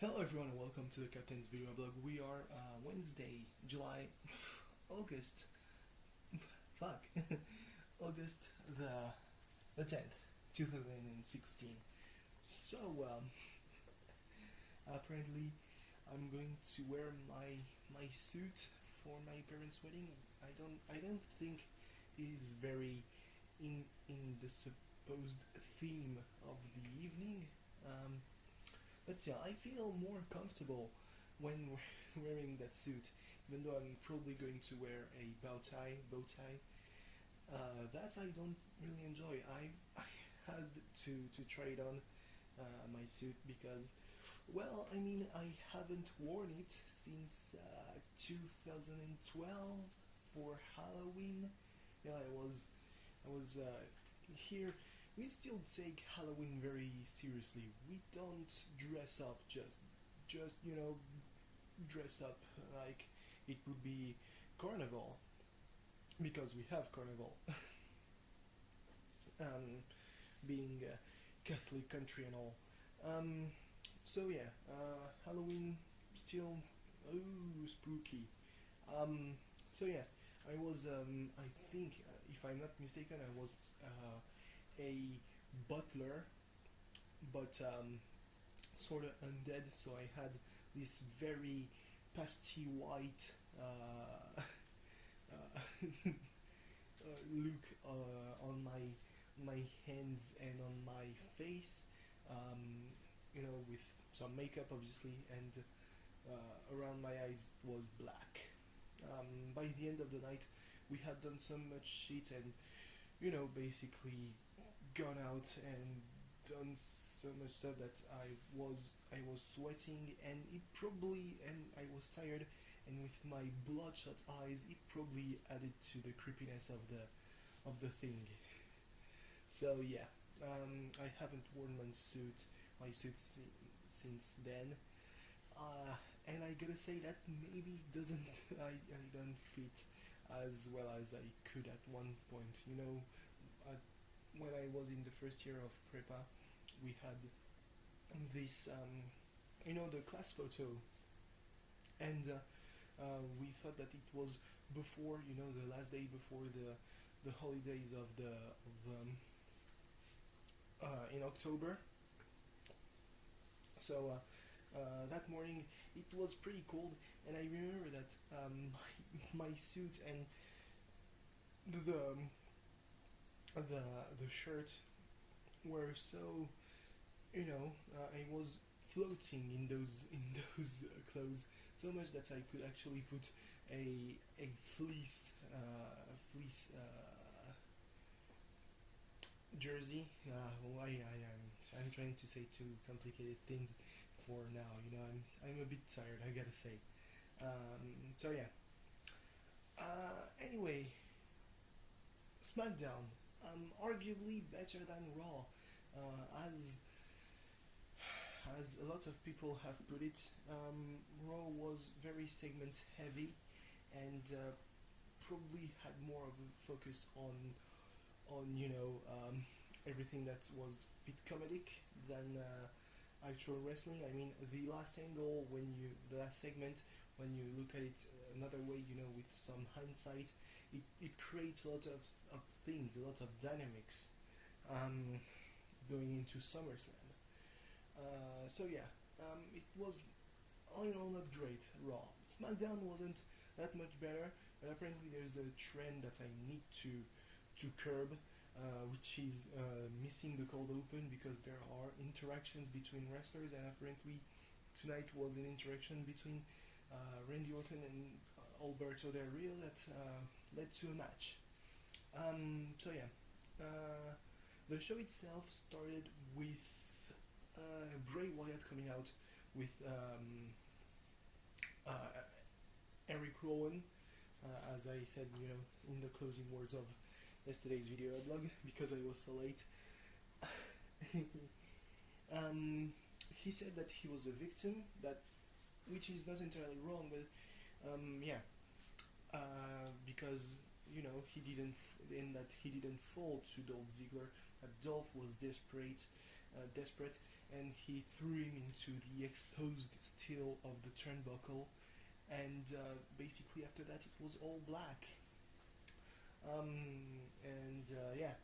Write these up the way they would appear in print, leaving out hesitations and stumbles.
Hello everyone and welcome to the Captain's Video Blog. We are Wednesday, July, August, fuck, August the 10th, 2016. So, apparently I'm going to wear my suit for my parents' wedding. I don't think is very in the supposed theme of the evening. Um, but yeah, I feel more comfortable when wearing that suit, even though I'm probably going to wear a bow tie. That I don't really enjoy. I had to try it on my suit because, well, I mean, I haven't worn it since 2012 for Halloween. Yeah, I was here. We still take Halloween very seriously. We don't dress up just dress up like it would be carnival because we have carnival. um, being a Catholic country and all. Um, so yeah, Halloween still spooky. Um, so yeah, I think if I'm not mistaken, I was a butler, but sort of undead. So I had this very pasty white look on my hands and on my face. With some makeup, obviously, and around my eyes was black. By the end of the night, we had done so much shit and basically gone out and done so much stuff that I was sweating, and I was tired, and with my bloodshot eyes it probably added to the creepiness of the thing. So yeah, I haven't worn my suit since then, and I gotta say that maybe doesn't I don't fit as well as I could at one point. At, when I was in the first year of prepa, we had this, the class photo, and we thought that it was before, the last day before the holidays in October. So that morning it was pretty cold, and I remember that my suit and the the shirt were so, I was floating in those clothes so much that I could actually put a fleece jersey. I'm trying to say two complicated things for now. I'm a bit tired, I gotta say. So yeah. Anyway, SmackDown, arguably better than Raw, as a lot of people have put it. Raw was very segment heavy, and probably had more of a focus on everything that was a bit comedic than actual wrestling. I mean, the last angle, the last segment, when you look at it another way, with some hindsight, it creates a lot of things, a lot of dynamics, um, going into SummerSlam. So yeah, it was all in all not great. Raw, SmackDown wasn't that much better, but apparently there's a trend that I need to curb, which is missing the cold open because there are interactions between wrestlers, and apparently tonight was an interaction between Randy Orton and Alberto Del Rio that led to a match. So yeah, the show itself started with Bray Wyatt coming out with uh, Eric Rowan, as I said, in the closing words of yesterday's video blog, because I was so late. He said that he was a victim, which is not entirely wrong, but yeah, because he didn't fall to Dolph Ziggler. That Dolph was desperate, and he threw him into the exposed steel of the turnbuckle, and basically after that it was all black. Yeah,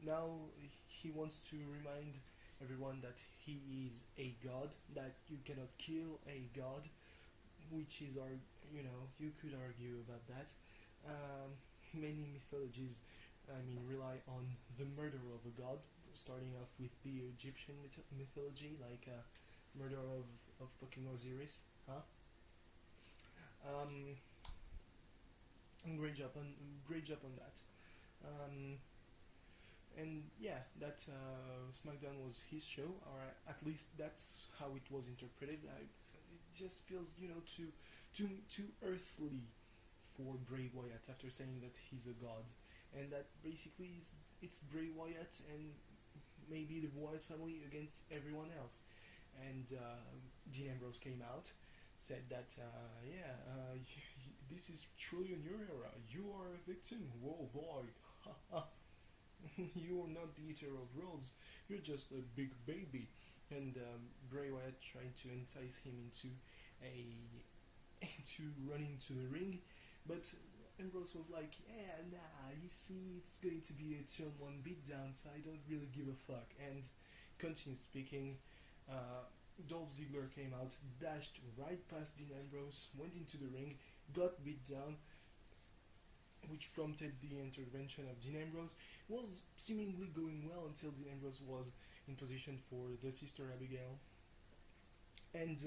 now he wants to remind everyone that he is a god, that you cannot kill a god, which is you could argue about that. Many mythologies, rely on the murder of a god, starting off with the Egyptian mythology, like murder of fucking Osiris, huh? Um, great job on that. Um, and yeah, that SmackDown was his show, or at least that's how it was interpreted. It just feels, too earthly for Bray Wyatt after saying that he's a god, and that basically it's Bray Wyatt and maybe the Wyatt family against everyone else. And Dean Ambrose came out, said that this is truly a new era. You are a victim. Whoa, boy. You are not the eater of worlds. You're just a big baby. And Bray Wyatt tried to entice him into running to the ring, but Ambrose was like, yeah, nah, you see, it's going to be a 2-on-1 beatdown, so I don't really give a fuck. And continued speaking. Dolph Ziggler came out, dashed right past Dean Ambrose, went into the ring, got beat down, which prompted the intervention of Dean Ambrose. Was seemingly going well until Dean Ambrose was in position for the sister Abigail, and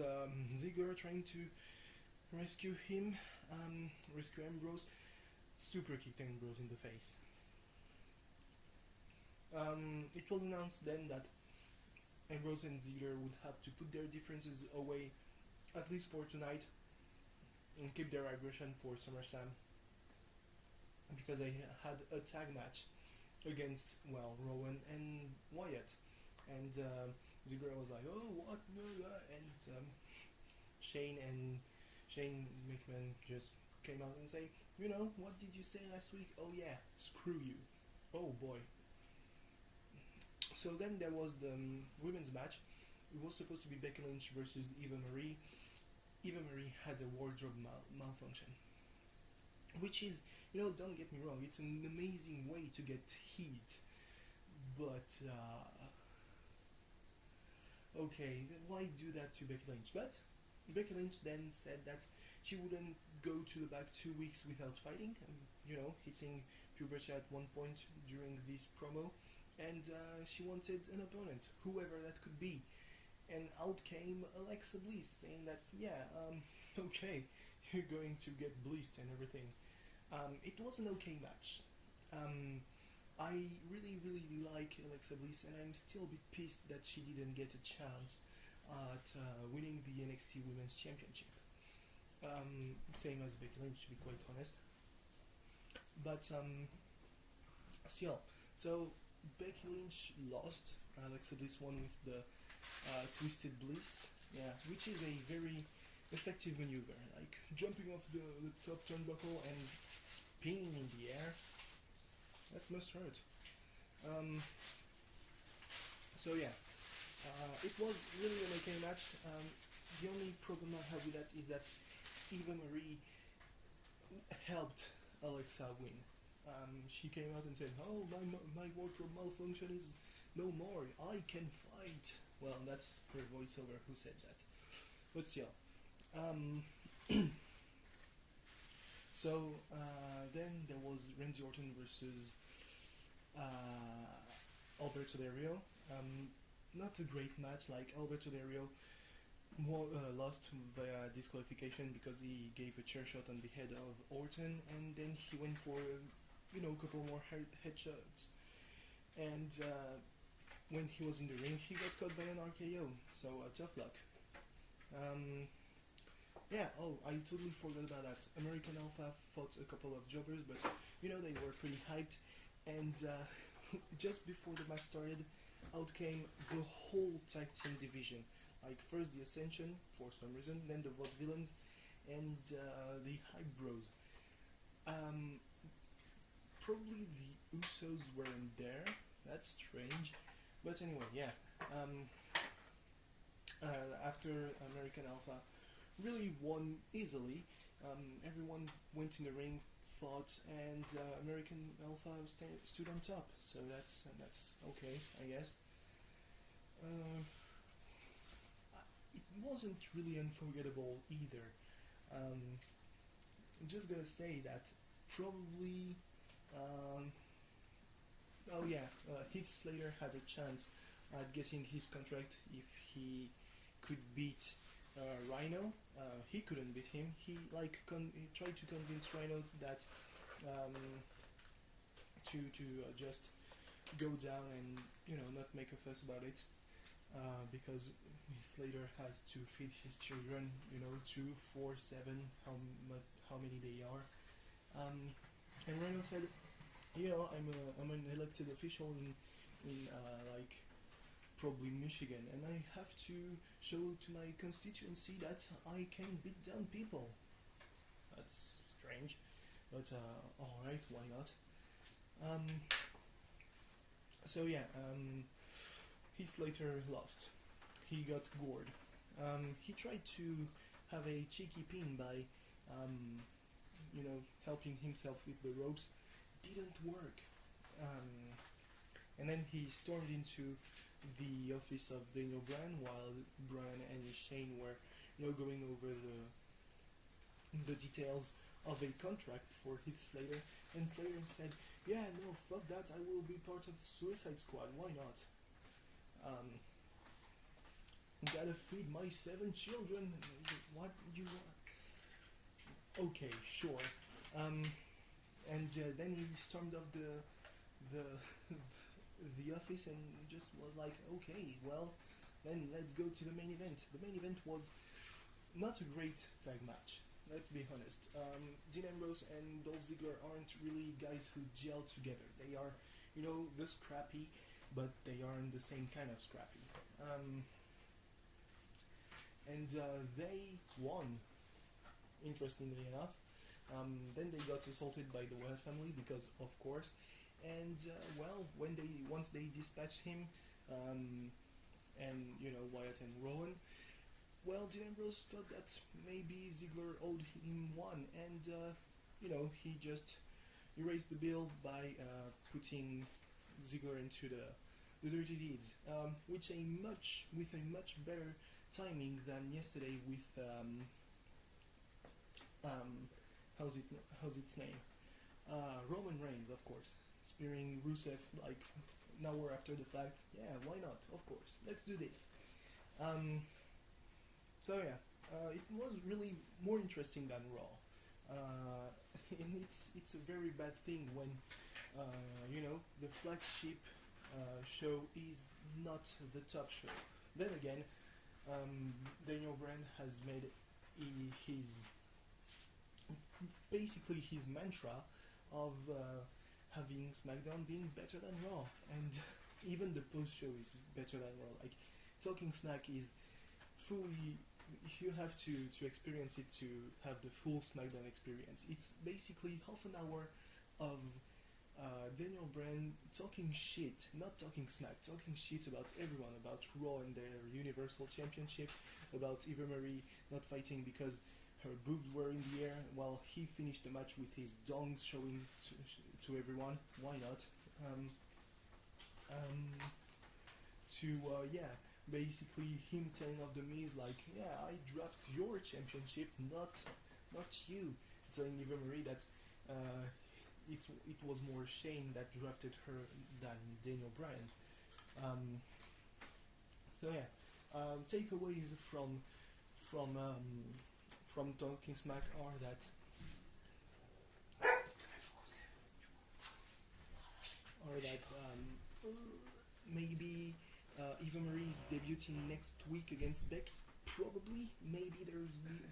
Ziggler trying to rescue Ambrose, super kicked Ambrose in the face. It was announced then that Ambrose and Ziggler would have to put their differences away, at least for tonight, and keep their aggression for SummerSlam, because they had a tag match against, Rowan and Wyatt. And Ziggler was like, oh, what? And Shane McMahon just came out and say, what did you say last week? Oh yeah, screw you. Oh boy. So then there was the women's match. It was supposed to be Becky Lynch versus Eva Marie. Eva Marie had a wardrobe malfunction, which is, don't get me wrong, it's an amazing way to get heat, but okay, why do that to Becky Lynch? But Becky Lynch then said that she wouldn't go to the back 2 weeks without fighting, hitting puberty at one point during this promo, and she wanted an opponent, whoever that could be. And out came Alexa Bliss saying that, okay, you're going to get blissed and everything. It was an okay match. I really, really like Alexa Bliss, and I'm still a bit pissed that she didn't get a chance at winning the NXT Women's Championship. Same as Becky Lynch, to be quite honest. But still, so Becky Lynch lost. Alexa Bliss won with the Twisted Bliss, which is a very effective maneuver, like jumping off the top turnbuckle and spinning in the air. That must hurt. It was really an okay match. The only problem I have with that is that Eva Marie helped Alexa win. She came out and said, "Oh, my wardrobe malfunction is no more. I can fight." Well, that's her voiceover who said that. But still. Then there was Randy Orton versus Alberto Del Rio. Not a great match. Like, Alberto Del Rio lost via disqualification because he gave a chair shot on the head of Orton, and then he went for a couple more headshots. And when he was in the ring, he got caught by an RKO. So tough luck. I totally forgot about that. American Alpha fought a couple of jobbers, but they were pretty hyped. And just before the match started, out came the whole tag team division. Like, first the Ascension, for some reason, then the Vaudevillains, and the Hype Bros. Probably the Usos weren't there. That's strange. But anyway, Um, After American Alpha really won easily, everyone went in the ring, fought, and American Alpha stood on top. So that's okay, I guess. Uh, it wasn't really unforgettable either. Um, I'm just gonna say that probably. Um, oh yeah, Heath Slater had a chance at getting his contract if he could beat Rhino. He couldn't beat him. He tried to convince Rhino that um, to just go down and not make a fuss about it. Because Slater has to feed his children, 2, 4, 7, how many they are. And Rhino said, I'm an elected official in like probably Michigan, and I have to show to my constituency that I can beat down people. That's strange, but all right, why not? So yeah, Heath Slater lost. He got gored. He tried to have a cheeky pin by, helping himself with the ropes. Didn't work. And then he stormed into the office of Daniel Bryan while Bryan and Shane were, going over the details of a contract for Heath Slater. And Slater said, "Yeah, no, fuck that. I will be part of the Suicide Squad. Why not? Gotta feed my 7 children. What you want?" Okay, sure. And then he stormed off the the office and just was like, okay, well, then let's go to the main event. The main event was not a great tag match. Let's be honest. Dean Ambrose and Dolph Ziggler aren't really guys who gel together. They are, the scrappy, but they aren't the same kind of scrappy. And they won, interestingly enough. Then they got assaulted by the Wyatt family because, of course, and once they dispatched him, and Wyatt and Rowan, well, Dean Ambrose thought that maybe Ziggler owed him one, and he just erased the bill by putting Ziggler into the dirty deeds, with a much better timing than yesterday with how's its name? Roman Reigns, of course, spearing Rusev like an hour after the fact. Yeah, why not? Of course, let's do this. So yeah, it was really more interesting than Raw, and it's a very bad thing when the flagship show is not the top show. Then again, Daniel Bryan has made basically his mantra of having SmackDown being better than Raw, and even the post show is better than Raw. Like, Talking Smack is fully. You have to experience it to have the full SmackDown experience. It's basically half an hour of Daniel Bryan talking shit, not talking smack, talking shit about everyone, about Raw and their Universal Championship, about Eva Marie not fighting because her boobs were in the air while he finished the match with his dong showing to everyone. Why not? Basically him telling of the Miz like, yeah, I draft your championship, not you. Telling Eva Marie that it was more Shane that drafted her than Daniel Bryan. Takeaways from Talking Smack are that maybe Eva Marie is debuting next week against Becky. Probably, maybe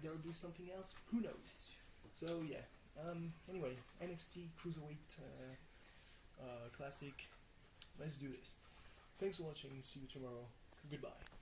there'll be something else. Who knows? So yeah. Anyway, NXT Cruiserweight Classic. Let's do this. Thanks for watching. See you tomorrow. Goodbye.